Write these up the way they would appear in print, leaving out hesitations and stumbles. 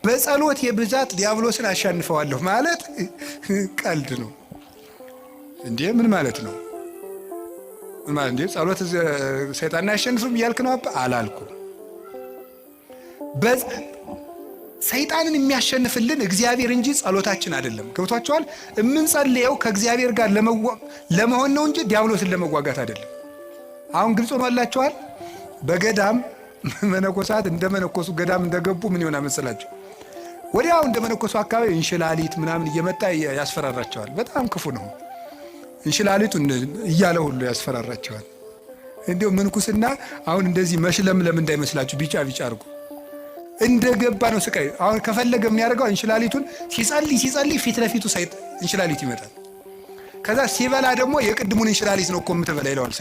በጸሎት የብዛት ዲያብሎስን አሸንፈዋለሁ ማለት ቀልድ ነው እንዴ? ምን ማለት ነው? ምን ማለት እንዴ? ጸሎት ሰይጣንን አያሸንፍም እያልክ ነው? አላልኩም። ሰይጣንን የሚያሸንፍልን እግዚአብሔር እንጂ ጸሎታችን አይደለም። ገብቷችኋል? የምንጸልየው ከእግዚአብሔር ጋር ለመሆን ነው እንጂ ዲያብሎስን ለመዋጋት አይደለም። አሁን ግልጽ ሆኖላችኋል? በገዳም መነኮሳት እንደመነኮሱ ገዳም እንደገቡ ምን ይሆናል መሰላችሁ? ወዲያው እንደመነኮሱ አካባቢ እንሽላሊት ምናምን እየመጣ ያስፈራራቸዋል። በጣም ክፉ ነው። እንሽላሊቱ እያለ ሁሉ ያስፈራራቸዋል። እንዲሁ ምንኩስና አሁን እንደዚህ መሽለምለም እንዳይመስላችሁ ቢጫ ቢጫ አድርጉ እንደገባ ነው ስቃይ። አሁን ከፈለገ ምን ያደርገው? እንሽላሊቱን ሲጸልይ ፊት ለፊቱ እንሽላሊት ይመጣል። ከዛ ሲበላ ደግሞ የቅድሙን እንሽላሊት ነው እኮ የምትበላ ይለዋል።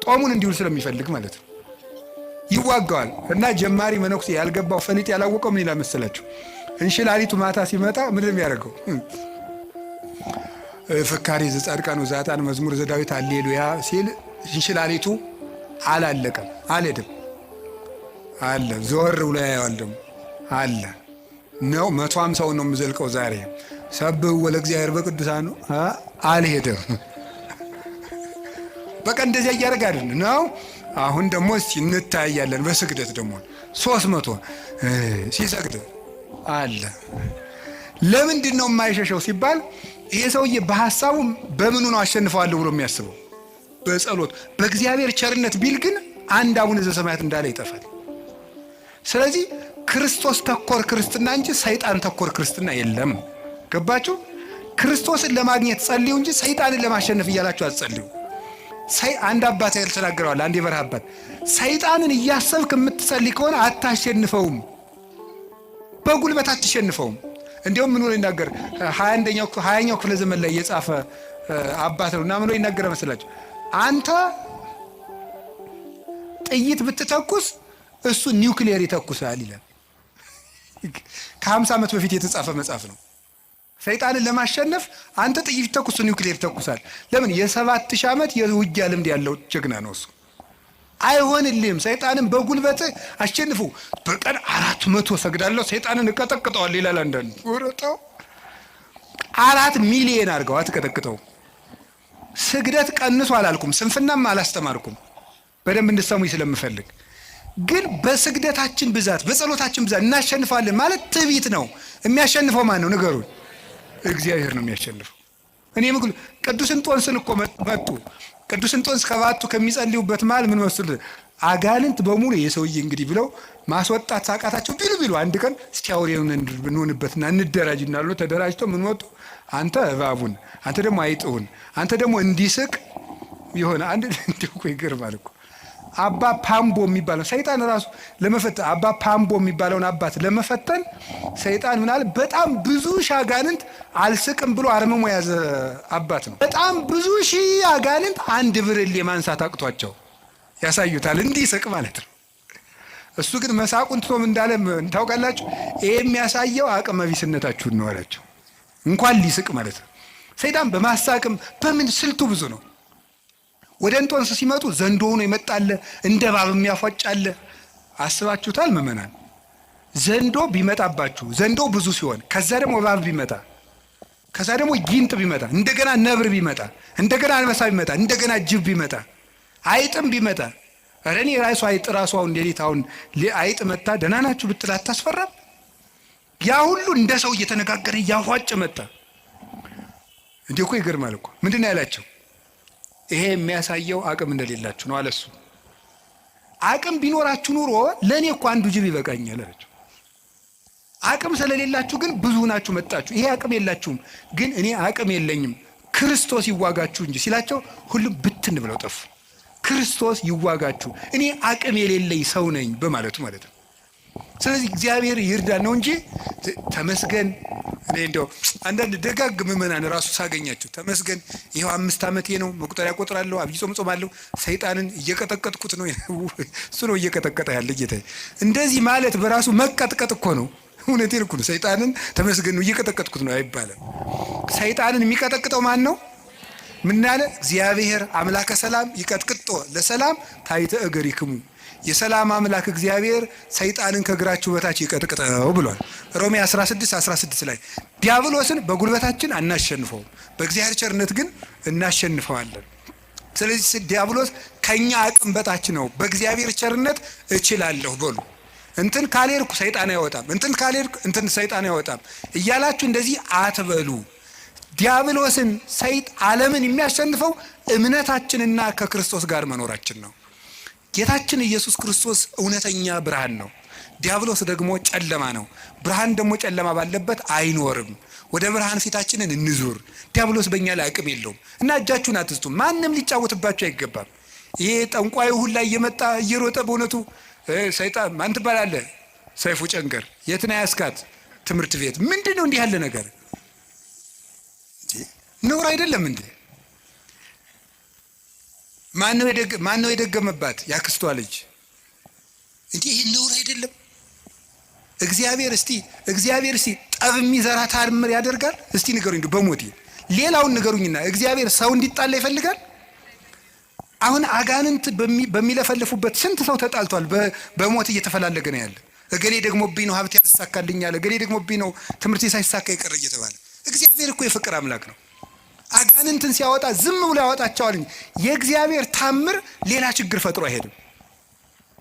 ጦሙን እንዲውል ስለሚፈልግ ማለት ነው። ይዋጋዋል። እና ጀማሪ መነኩሴ ያልገባው ፈሊጥ ያላወቀው ምን ይላል መሰላችሁ? እንሽላሊቱ ማታ ሲመጣ ምንድን ነው የሚያደርገው? ፍካሬ ዘጻድቃን ወዘኃጥአን መዝሙር ዘዳዊት ሃሌሉያ ሲል እንሽላሊቱ አላለቀም፣ አልሄድም አለ። ዞር ብሎ ያየዋል ደግሞ አለ ነው 150 ነው የምዘልቀው ዛሬ ሰብህ ወለእግዚአብሔር በቅዱሳኑ አልሄደም። በቃ እንደዚያ እያደረገ አይደል ነው። አሁን ደግሞ እስቲ እንታያለን። በስግደት ደግሞ 300 ሲሰግድ አለ። ለምንድን ነው የማይሸሸው ሲባል ይሄ ሰውዬ በሐሳቡ በምኑ ነው አሸንፈዋለሁ ብሎ የሚያስበው? በጸሎት በእግዚአብሔር ቸርነት ቢል ግን አንድ አቡነ ዘበሰማያት እንዳለ ይጠፋል። ስለዚህ ክርስቶስ ተኮር ክርስትና እንጂ ሰይጣን ተኮር ክርስትና የለም። ገባችሁ? ክርስቶስን ለማግኘት ጸልዩ እንጂ ሰይጣንን ለማሸነፍ እያላችሁ አትጸልዩ። አንድ አባት ያልተናገረዋል። አንድ የበረሃ አባት ሰይጣንን እያሰብክ የምትጸልይ ከሆነ አታሸንፈውም፣ በጉልበት አትሸንፈውም። እንዲያውም ምን ብሎ ይናገር? 20ኛው ክፍለ ዘመን ላይ የጻፈ አባት ነው እና ምን ብሎ ይናገር መስላችሁ? አንተ ጥይት ብትተኩስ እሱ ኒውክሊየር ይተኩሳል ይላል። ከ50 ዓመት በፊት የተጻፈ መጽሐፍ ነው። ሰይጣንን ለማሸነፍ አንተ ጥይት ተኩስ ኒውክሊየር ተኩሳል። ለምን? የ7000 ዓመት የውጊያ ልምድ ያለው ጀግና ነው እሱ። አይሆንልህም። ሰይጣንን በጉልበት አሸንፉ። በቀን 400 ሰግዳለሁ ሰይጣንን እቀጠቅጠዋለሁ ይላል አንዳንዱ። ወረጣው 4 ሚሊዮን አድርገው አትቀጠቅጠው። ስግደት ቀንሱ አላልኩም፣ ስንፍናም አላስተማርኩም። በደንብ እንድትሰሙኝ ስለምፈልግ ግን በስግደታችን ብዛት በጸሎታችን ብዛት እናሸንፋለን ማለት ትዕቢት ነው። የሚያሸንፈው ማን ነው? ንገሩን። እግዚአብሔር ነው የሚያሸንፈው። እኔ ምክሉ ቅዱስ እንጦንስን እኮ መጡ። ቅዱስ እንጦንስ ከባቱ ከሚጸልዩበት መሃል ምን መስሉ? አጋንንት በሙሉ የሰውዬ እንግዲህ ብለው ማስወጣት ሳቃታቸው ቢሉ አንድ ቀን እስቲ አውሬውን እንሆንበትና እንደራጅና ብሎ ተደራጅተው ምን ወጡ? አንተ እባቡን፣ አንተ ደግሞ አይጥውን፣ አንተ ደግሞ እንዲስቅ ይሆነ አንድ እንዲሁ እኮ ይገርማል እኮ አባ ፓምቦ የሚባለው ሰይጣን ራሱ ለመፈተን አባ ፓምቦ የሚባለውን አባት ለመፈተን ሰይጣን ምናል በጣም ብዙ ሺህ አጋንንት አልስቅም ብሎ አርምሞ ያዘ አባት ነው። በጣም ብዙ ሺህ አጋንንት አንድ ብርሌ ማንሳት አቅቷቸው ያሳዩታል፣ እንዲስቅ ማለት ነው። እሱ ግን መሳቁን ትቶም እንዳለ ታውቃላችሁ። ይሄ የሚያሳየው አቅመ ቢስነታችሁን ነው አላቸው። እንኳን ሊስቅ ማለት ነው። ሰይጣን በማሳቅም በምን ስልቱ ብዙ ነው። ወደ እንጦንስ ሲመጡ ዘንዶ ሆኖ ይመጣል፣ እንደ እባብ የሚያፏጫል። አስባችሁታል ምዕመናን? ዘንዶ ቢመጣባችሁ ዘንዶ ብዙ ሲሆን ከዛ ደግሞ እባብ ቢመጣ ከዛ ደግሞ ጊንጥ ቢመጣ እንደገና ነብር ቢመጣ እንደገና አንበሳ ቢመጣ እንደገና ጅብ ቢመጣ አይጥም ቢመጣ አረኒ ራሱ አይጥ ራሱ አሁን ሌሊት አሁን አይጥ መጣ ደህና ናችሁ ብትል አታስፈራም? ያ ሁሉ እንደ ሰው እየተነጋገረ ያፏጭ መጣ። እንዴ እኮ ይገርማል እኮ። ምንድነው ያላቸው? ይሄ የሚያሳየው አቅም እንደሌላችሁ ነው አለሱ። አቅም ቢኖራችሁ ኑሮ ለኔ እኮ አንዱ ጅብ ይበቃኛል አላቸው። አቅም ስለሌላችሁ ግን ብዙ ናችሁ መጣችሁ። ይሄ አቅም የላችሁም፣ ግን እኔ አቅም የለኝም ክርስቶስ ይዋጋችሁ እንጂ ሲላቸው ሁሉም ብትን ብለው ጠፉ። ክርስቶስ ይዋጋችሁ፣ እኔ አቅም የሌለኝ ሰው ነኝ በማለቱ ማለት ነው። ስለዚህ እግዚአብሔር ይርዳን ነው እንጂ ተመስገን። እኔ እንደው አንዳንድ ደጋግ ምዕመናን ራሱ ሳገኛቸው ተመስገን ይሄው 5 ዓመቴ ነው መቁጠሪያ ቆጥራለሁ፣ አብይ ጾም ጾማለሁ፣ ሰይጣንን እየቀጠቀጥኩት ነው። እሱ ነው እየቀጠቀጠ ያለ ጌታ። እንደዚህ ማለት በራሱ መቀጥቀጥ እኮ ነው። እውነቴን እኮ ነው። ሰይጣንን ተመስገን ነው እየቀጠቀጥኩት ነው አይባልም። ሰይጣንን የሚቀጠቅጠው ማን ነው? ምን አለ? እግዚአብሔር አምላከ ሰላም ይቀጥቅጦ ለሰላም ታይተ እገሪክሙ፣ የሰላም አምላክ እግዚአብሔር ሰይጣንን ከእግራችሁ በታች ይቀጥቅጠው ብሏል። ሮሜ 16:16 ላይ ዲያብሎስን በጉልበታችን አናሸንፈውም፣ በእግዚአብሔር ቸርነት ግን እናሸንፈዋለን። ስለዚህ ዲያብሎስ ከኛ አቅም በታች ነው፣ በእግዚአብሔር ቸርነት እችላለሁ በሉ። እንትን ካልሄድኩ ሰይጣን አይወጣም፣ እንትን ካልሄድኩ እንትን ሰይጣን አይወጣም እያላችሁ እንደዚህ አትበሉ። ዲያብሎስን ዓለምን የሚያሸንፈው እምነታችንና ከክርስቶስ ጋር መኖራችን ነው። ጌታችን ኢየሱስ ክርስቶስ እውነተኛ ብርሃን ነው፣ ዲያብሎስ ደግሞ ጨለማ ነው። ብርሃን ደግሞ ጨለማ ባለበት አይኖርም። ወደ ብርሃን ፊታችንን እንዙር። ዲያብሎስ በእኛ ላይ አቅም የለውም እና እጃችሁን አትስጡ። ማንም ሊጫወትባችሁ አይገባም። ይሄ ጠንቋዩ ሁላ እየመጣ እየሮጠ በእውነቱ ሰይጣን ማን ትባላለህ? ሰይፉ ጨንገር የትና ያስካት ትምህርት ቤት ምንድን ነው እንዲህ ያለ ነገር? ነውር አይደለም እንዴ? ማን ነው የደገመባት? ያክስቷ ልጅ እንዴ! ይሄ ነውር አይደለም? እግዚአብሔር እስቲ ጠብ የሚዘራ ታምር ያደርጋል? እስቲ ንገሩኝ በሞቴ ሌላውን ንገሩኝና እግዚአብሔር ሰው እንዲጣላ ይፈልጋል? አሁን አጋንንት በሚለፈልፉበት ስንት ሰው ተጣልቷል፣ በሞት እየተፈላለገ ነው ያለ። እገሌ ደግሞ ብኝ ነው ሀብት ያሳካልኛል፣ እገሌ ደግሞ ብኝ ነው ትምህርት ሳይሳካ ይቀር እየተባለ። እግዚአብሔር እኮ የፍቅር አምላክ ነው። አጋንንትን ሲያወጣ ዝም ብሎ ያወጣቸዋል። የእግዚአብሔር ታምር ሌላ ችግር ፈጥሮ አይሄድም።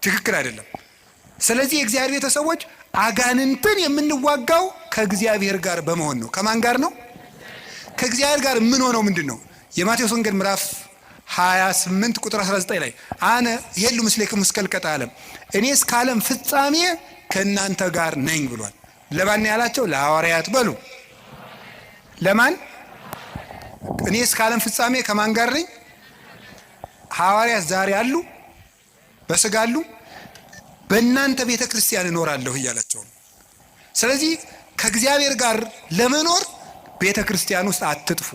ትክክል አይደለም። ስለዚህ የእግዚአብሔር ቤተሰቦች አጋንንትን የምንዋጋው ከእግዚአብሔር ጋር በመሆን ነው። ከማን ጋር ነው? ከእግዚአብሔር ጋር ምን ሆነው ምንድን ነው? የማቴዎስ ወንጌል ምዕራፍ 28 ቁጥር 19 ላይ አነ የሉ ምስሌክሙ እስከ ልቀጣ ዓለም፣ እኔ እስከ ዓለም ፍጻሜ ከእናንተ ጋር ነኝ ብሏል። ለማን ያላቸው? ለሐዋርያት በሉ። ለማን? እኔ እስከ ዓለም ፍጻሜ ከማን ጋር ነኝ? ሐዋርያት ዛሬ አሉ፣ በስጋ አሉ። በእናንተ ቤተ ክርስቲያን እኖራለሁ እያላቸው ነው። ስለዚህ ከእግዚአብሔር ጋር ለመኖር ቤተ ክርስቲያን ውስጥ አትጥፉ።